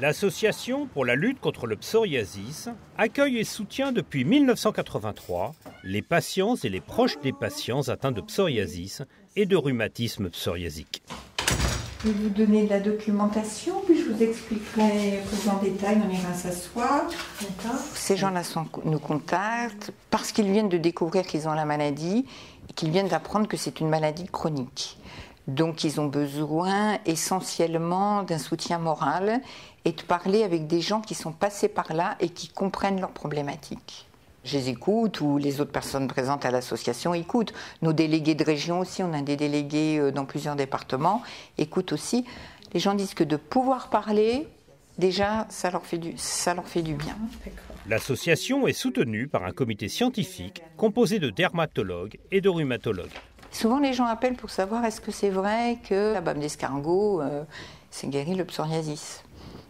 L'Association pour la lutte contre le psoriasis accueille et soutient depuis 1983 les patients et les proches des patients atteints de psoriasis et de rhumatisme psoriasique. Je vais vous donner de la documentation, puis je vous expliquerai plus en détail, on ira s'asseoir. Ces gens-là nous contactent parce qu'ils viennent de découvrir qu'ils ont la maladie et qu'ils viennent d'apprendre que c'est une maladie chronique. Donc ils ont besoin essentiellement d'un soutien moral et de parler avec des gens qui sont passés par là et qui comprennent leurs problématiques. Je les écoute, ou les autres personnes présentes à l'association écoutent. Nos délégués de région aussi, on a des délégués dans plusieurs départements, écoutent aussi. Les gens disent que de pouvoir parler, déjà, ça leur fait du bien. L'association est soutenue par un comité scientifique composé de dermatologues et de rhumatologues. Souvent, les gens appellent pour savoir est-ce que c'est vrai que la bave d'escargot, c'est guéri le psoriasis.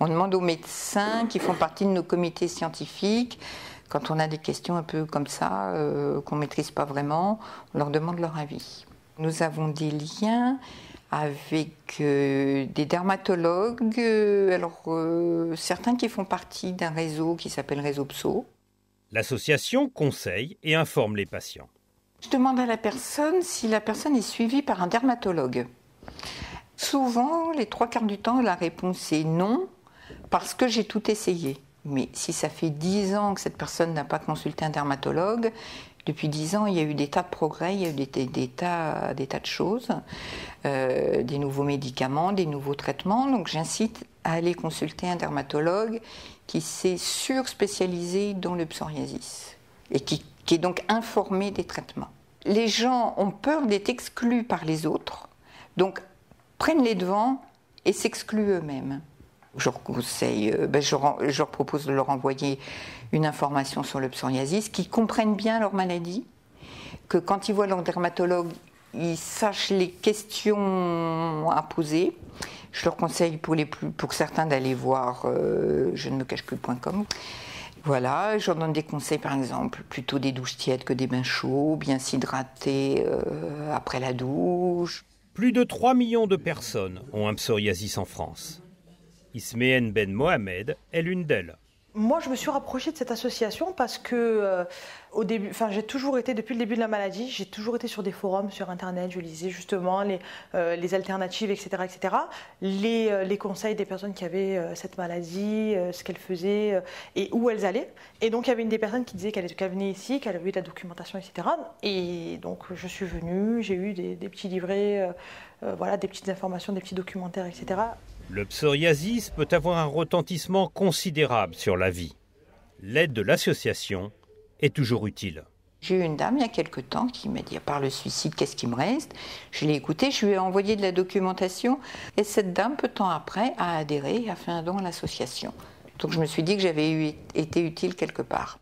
On demande aux médecins qui font partie de nos comités scientifiques, quand on a des questions un peu comme ça, qu'on ne maîtrise pas vraiment, on leur demande leur avis. Nous avons des liens avec des dermatologues, certains qui font partie d'un réseau qui s'appelle Réseau Pso. L'association conseille et informe les patients. Je demande à la personne si la personne est suivie par un dermatologue. Souvent, les 3/4 du temps, la réponse est non, parce que j'ai tout essayé. Mais si ça fait 10 ans que cette personne n'a pas consulté un dermatologue, depuis 10 ans, il y a eu des tas de progrès, il y a eu des tas de choses, des nouveaux médicaments, des nouveaux traitements. Donc j'incite à aller consulter un dermatologue qui s'est surspécialisé dans le psoriasis et qui est donc informé des traitements. Les gens ont peur d'être exclus par les autres, donc prennent les devants et s'excluent eux-mêmes. Je leur conseille, je leur propose de leur envoyer une information sur le psoriasis, qu'ils comprennent bien leur maladie, que quand ils voient leur dermatologue, ils sachent les questions à poser. Je leur conseille pour certains d'aller voir je ne me cache plus.com. Voilà, je leur donne des conseils par exemple, plutôt des douches tièdes que des bains chauds, bien s'hydrater après la douche. Plus de 3 millions de personnes ont un psoriasis en France. Isméen Ben Mohamed est l'une d'elles. Moi, je me suis rapprochée de cette association parce que j'ai toujours été, depuis le début de la maladie, j'ai toujours été sur des forums sur Internet, je lisais justement les alternatives, etc., etc., les conseils des personnes qui avaient cette maladie, ce qu'elles faisaient et où elles allaient. Et donc, il y avait une des personnes qui disait qu'elle venait ici, qu'elle avait eu de la documentation, etc. Et donc, je suis venue, j'ai eu des petits livrets, des petites informations, des petits documentaires, etc. Le psoriasis peut avoir un retentissement considérable sur la vie. L'aide de l'association est toujours utile. J'ai eu une dame il y a quelque temps qui m'a dit, à part le suicide, qu'est-ce qui me reste? Je l'ai écoutée, je lui ai envoyé de la documentation et cette dame, peu de temps après, a adhéré et a fait un don à l'association. Donc je me suis dit que j'avais été utile quelque part.